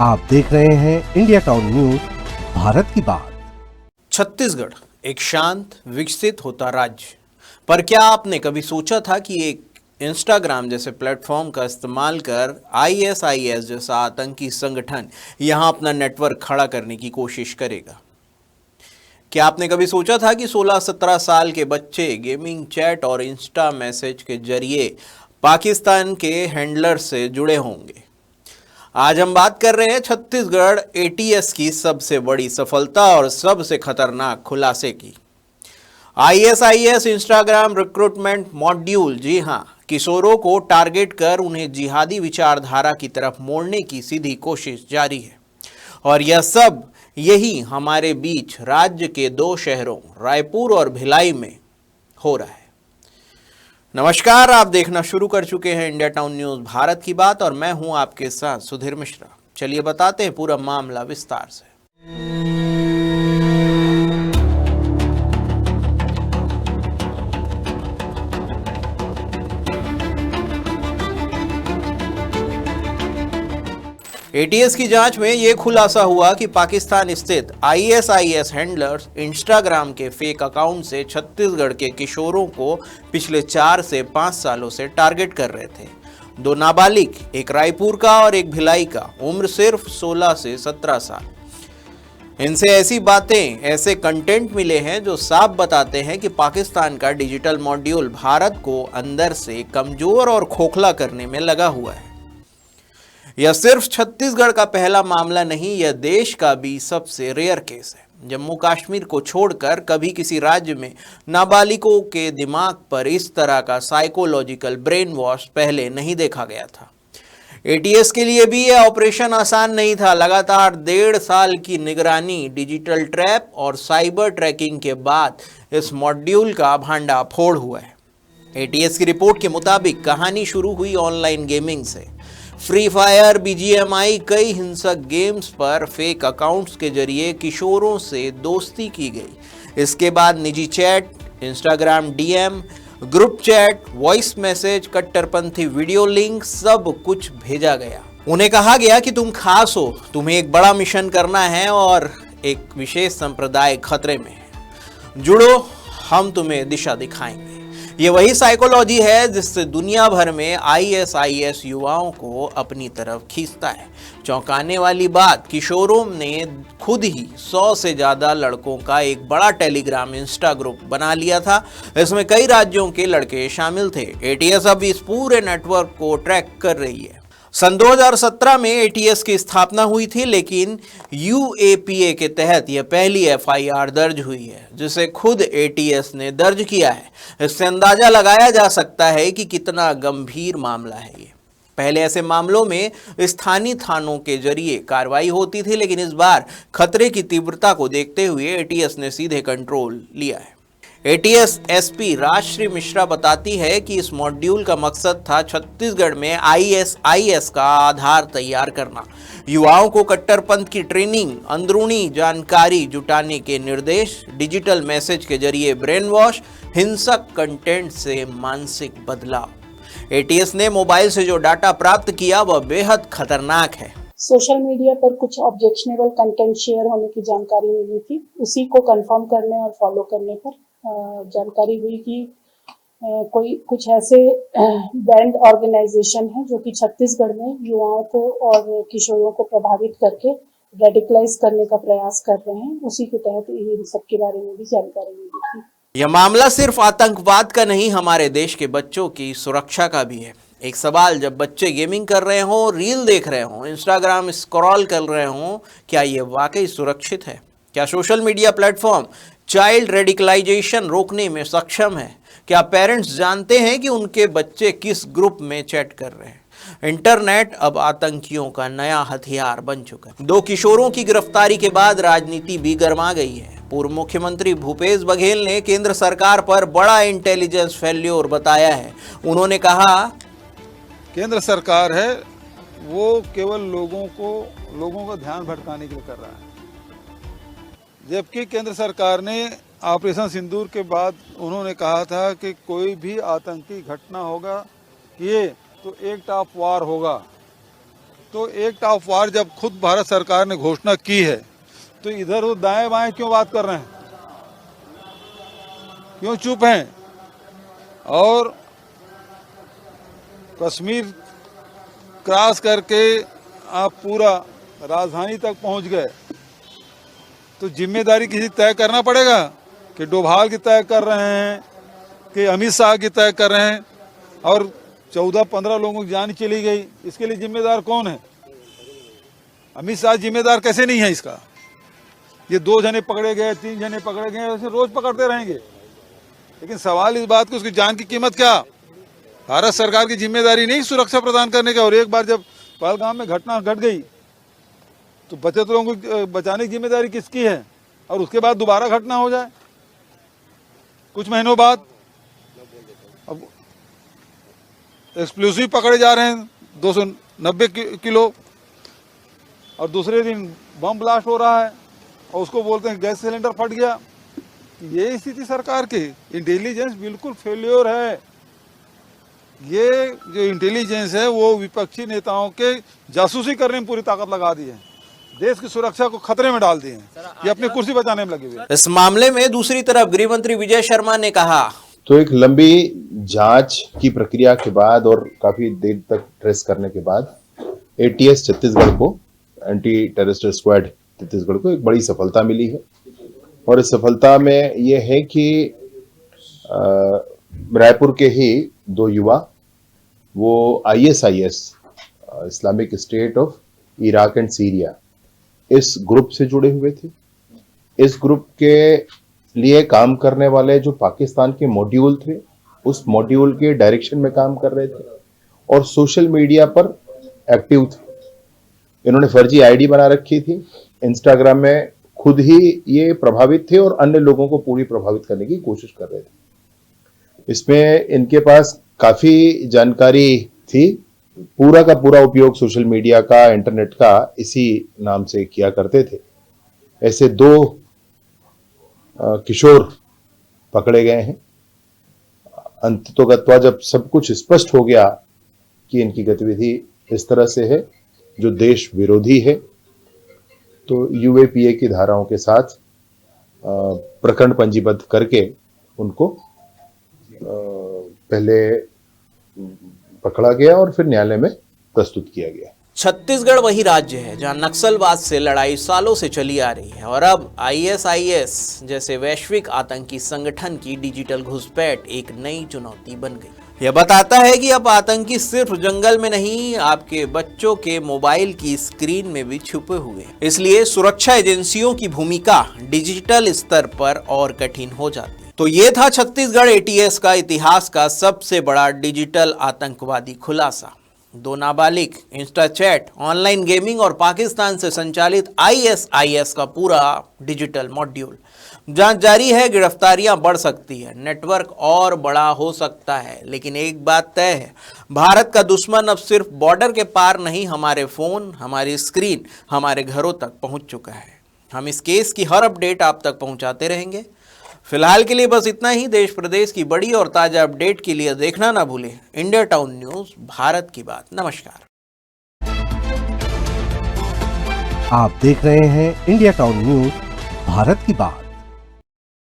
आप देख रहे हैं इंडिया टाउन न्यूज, भारत की बात। छत्तीसगढ़ एक शांत विकसित होता राज्य, पर क्या आपने कभी सोचा था कि एक इंस्टाग्राम जैसे प्लेटफॉर्म का इस्तेमाल कर आईएसआईएस जैसा आतंकी संगठन यहां अपना नेटवर्क खड़ा करने की कोशिश करेगा? क्या आपने कभी सोचा था कि 16-17 साल के बच्चे गेमिंग, चैट और इंस्टा मैसेज के जरिए पाकिस्तान के हैंडलर से जुड़े होंगे? आज हम बात कर रहे हैं छत्तीसगढ़ एटीएस की सबसे बड़ी सफलता और सबसे खतरनाक खुलासे की। आईएसआईएस इंस्टाग्राम रिक्रूटमेंट मॉड्यूल, जी हां, किशोरों को टारगेट कर उन्हें जिहादी विचारधारा की तरफ मोड़ने की सीधी कोशिश जारी है। और यह सब यही हमारे बीच राज्य के 2 शहरों रायपुर और भिलाई में हो रहा है। नमस्कार, आप देखना शुरू कर चुके हैं इंडिया टाउन न्यूज भारत की बात और मैं हूं आपके साथ सुधीर मिश्रा। चलिए बताते हैं पूरा मामला विस्तार से। एटीएस की जांच में यह खुलासा हुआ कि पाकिस्तान स्थित आईएसआईएस हैंडलर्स इंस्टाग्राम के फेक अकाउंट से छत्तीसगढ़ के किशोरों को पिछले 4 से 5 सालों से टारगेट कर रहे थे। 2 नाबालिग, एक रायपुर का और एक भिलाई का, उम्र सिर्फ 16 से 17 साल। इनसे ऐसी बातें, ऐसे कंटेंट मिले हैं जो साफ बताते हैं कि पाकिस्तान का डिजिटल मॉड्यूल भारत को अंदर से कमजोर और खोखला करने में लगा हुआ है। यह सिर्फ छत्तीसगढ़ का पहला मामला नहीं, यह देश का भी सबसे रेयर केस है। जम्मू कश्मीर को छोड़कर कभी किसी राज्य में नाबालिगों के दिमाग पर इस तरह का साइकोलॉजिकल ब्रेन वॉश पहले नहीं देखा गया था। एटीएस के लिए भी यह ऑपरेशन आसान नहीं था। लगातार 1.5 साल की निगरानी, डिजिटल ट्रैप और साइबर ट्रैकिंग के बाद इस मॉड्यूल का भांडाफोड़ हुआ है। एटीएस की रिपोर्ट के मुताबिक कहानी शुरू हुई ऑनलाइन गेमिंग से। फ्री फायर, बीजीएमआई, कई हिंसक गेम्स पर फेक अकाउंट्स के जरिए किशोरों से दोस्ती की गई। इसके बाद निजी chat, Instagram DM, group chat, voice message, कट्टरपंथी वीडियो लिंक, सब कुछ भेजा गया। उन्हें कहा गया कि तुम खास हो, तुम्हें एक बड़ा मिशन करना है और एक विशेष संप्रदाय खतरे में है। जुड़ो, हम तुम्हें दिशा दिखाएंगे। ये वही साइकोलॉजी है जिससे दुनिया भर में आईएसआईएस युवाओं को अपनी तरफ खींचता है। चौंकाने वाली बात, किशोरों ने खुद ही 100 से ज़्यादा लड़कों का एक बड़ा टेलीग्राम इंस्टा ग्रुप बना लिया था। इसमें कई राज्यों के लड़के शामिल थे। एटीएस अब इस पूरे नेटवर्क को ट्रैक कर रही है। सन 2017 में एटीएस की स्थापना हुई थी, लेकिन यूएपीए के तहत यह पहली एफआईआर दर्ज हुई है, जिसे खुद एटीएस ने दर्ज किया है। इससे अंदाजा लगाया जा सकता है कि कितना गंभीर मामला है ये। पहले ऐसे मामलों में स्थानीय थानों के जरिए कार्रवाई होती थी, लेकिन इस बार खतरे की तीव्रता को देखते हुए एटीएस ने सीधे कंट्रोल लिया है। एटीएस एसपी राजश्री मिश्रा बताती है कि इस मॉड्यूल का मकसद था छत्तीसगढ़ में आईएसआईएस का आधार तैयार करना, युवाओं को कट्टरपंथ की ट्रेनिंग, अंदरूनी जानकारी जुटाने के निर्देश, डिजिटल मैसेज के जरिए ब्रेन वॉश, हिंसक कंटेंट से मानसिक बदलाव। एटीएस ने मोबाइल से जो डाटा प्राप्त किया वह बेहद खतरनाक है। सोशल मीडिया पर कुछ ऑब्जेक्शनेबल कंटेंट शेयर होने की जानकारी मिली थी। उसी को कंफर्म करने और फॉलो करने पर जानकारी हुई कि कुछ ऐसे बैंड ऑर्गेनाइजेशन हैं जो कि छत्तीसगढ़ में युवाओं को और किशोरों को प्रभावित करके रेडिकलाइज करने का प्रयास कर रहे हैं। उसी के तहत इन सब के बारे में भी जानकारी मिली थी। यह मामला सिर्फ आतंकवाद का नहीं, हमारे देश के बच्चों की सुरक्षा का भी है। एक सवाल, जब बच्चे गेमिंग कर रहे हों, रील देख रहे हों, इंस्टाग्राम स्क्रॉल कर रहे हों, क्या ये वाकई सुरक्षित है? क्या social media platform child radicalization रोकने में सक्षम है? क्या पेरेंट्स जानते हैं कि उनके बच्चे किस ग्रुप में चैट कर रहे हैं? इंटरनेट अब आतंकियों का नया हथियार बन चुका है। 2 किशोरों की गिरफ्तारी के बाद राजनीति भी गर्मा गई है। पूर्व मुख्यमंत्री भूपेश बघेल ने केंद्र सरकार पर बड़ा इंटेलिजेंस फेल्योर बताया है। उन्होंने कहा, केंद्र सरकार है वो केवल लोगों का ध्यान भटकाने के लिए कर रहा है, जबकि केंद्र सरकार ने ऑपरेशन सिंदूर के बाद उन्होंने कहा था कि कोई भी आतंकी घटना होगा ये तो एक्ट ऑफ वार होगा। तो एक्ट ऑफ वार जब खुद भारत सरकार ने घोषणा की है तो इधर वो दाएं बाएं क्यों बात कर रहे हैं, क्यों चुप हैं? और कश्मीर क्रॉस करके आप पूरा राजधानी तक पहुंच गए तो जिम्मेदारी किसी तय करना पड़ेगा कि डोभाल की तय कर रहे हैं कि अमित शाह की तय कर रहे हैं और 14-15 लोगों की जान चली गई, इसके लिए जिम्मेदार कौन है? अमित शाह जिम्मेदार कैसे नहीं है इसका? ये 2 जने पकड़े गए, 3 जने पकड़े गए, ऐसे रोज पकड़ते रहेंगे। लेकिन सवाल इस बात की उसकी जान की कीमत क्या? भारत सरकार की जिम्मेदारी नहीं सुरक्षा प्रदान करने का? और एक बार जब पहलगाम में घटना घट गई तो बचे लोगों को बचाने की जिम्मेदारी किसकी है? और उसके बाद दोबारा घटना हो जाए कुछ महीनों बाद, अब एक्सप्लोसिव पकड़े जा रहे हैं 290 किलो, और दूसरे दिन बम ब्लास्ट हो रहा है और उसको बोलते हैं गैस सिलेंडर फट गया। ये स्थिति सरकार की इंटेलिजेंस बिल्कुल फेल्योर है। ये जो इंटेलिजेंस है वो विपक्षी नेताओं के जासूसी करने में पूरी ताकत लगा दी है, देश की सुरक्षा को खतरे में डाल दी है, ये अपनी कुर्सी बचाने में लगे हुए हैं। इस मामले में दूसरी तरफ गृह मंत्री विजय शर्मा ने कहा, तो एक लंबी जांच की प्रक्रिया के बाद और काफी देर तक ट्रेस करने के बाद एटीएस छत्तीसगढ़ को, एंटी टेररिस्ट स्क्वाड छत्तीसगढ़ को एक बड़ी सफलता मिली है। और इस सफलता में ये है कि रायपुर के ही 2 युवा वो ISIS Islamic state of Iraq and Syria इस ग्रुप से जुड़े हुए थे। इस ग्रुप के लिए काम करने वाले जो पाकिस्तान के मॉड्यूल थे उस मॉड्यूल के डायरेक्शन में काम कर रहे थे और सोशल मीडिया पर एक्टिव थे। इन्होंने फर्जी आईडी बना रखी थी, इंस्टाग्राम में खुद ही ये प्रभावित थे और अन्य लोगों को पूरी प्रभावित करने की कोशिश कर रहे थे। इसमें इनके पास काफी जानकारी थी, पूरा का पूरा उपयोग सोशल मीडिया का, इंटरनेट का इसी नाम से किया करते थे। ऐसे 2 किशोर पकड़े गए हैं। अंततोगत्वा जब सब कुछ स्पष्ट हो गया कि इनकी गतिविधि इस तरह से है जो देश विरोधी है, तो UAPA की धाराओं के साथ प्रकरण पंजीबद्ध करके उनको पहले पकड़ा गया और फिर न्यायालय में प्रस्तुत किया गया। छत्तीसगढ़ वही राज्य है जहां नक्सलवाद से लड़ाई सालों से चली आ रही है और अब ISIS जैसे वैश्विक आतंकी संगठन की डिजिटल घुसपैठ एक नई चुनौती बन गई। यह बताता है कि अब आतंकी सिर्फ जंगल में नहीं, आपके बच्चों के मोबाइल की स्क्रीन में भी छुपे हुए हैं। इसलिए सुरक्षा एजेंसियों की भूमिका डिजिटल स्तर पर और कठिन हो जाती है। तो ये था छत्तीसगढ़ ATS का इतिहास का सबसे बड़ा डिजिटल आतंकवादी खुलासा। 2 नाबालिग, इंस्टा चैट, ऑनलाइन गेमिंग और पाकिस्तान से संचालित ISIS का पूरा डिजिटल मॉड्यूल। जांच जारी है, गिरफ्तारियां बढ़ सकती है, नेटवर्क और बड़ा हो सकता है, लेकिन एक बात तय है, भारत का दुश्मन अब सिर्फ बॉर्डर के पार नहीं, हमारे फोन, हमारी स्क्रीन, हमारे घरों तक पहुंच चुका है। हम इस केस की हर अपडेट आप तक पहुंचाते रहेंगे। फिलहाल के लिए बस इतना ही। देश प्रदेश की बड़ी और ताजा अपडेट के लिए देखना ना भूलें इंडिया टाउन न्यूज, भारत की बात। नमस्कार। आप देख रहे हैं इंडिया टाउन न्यूज, भारत की बात।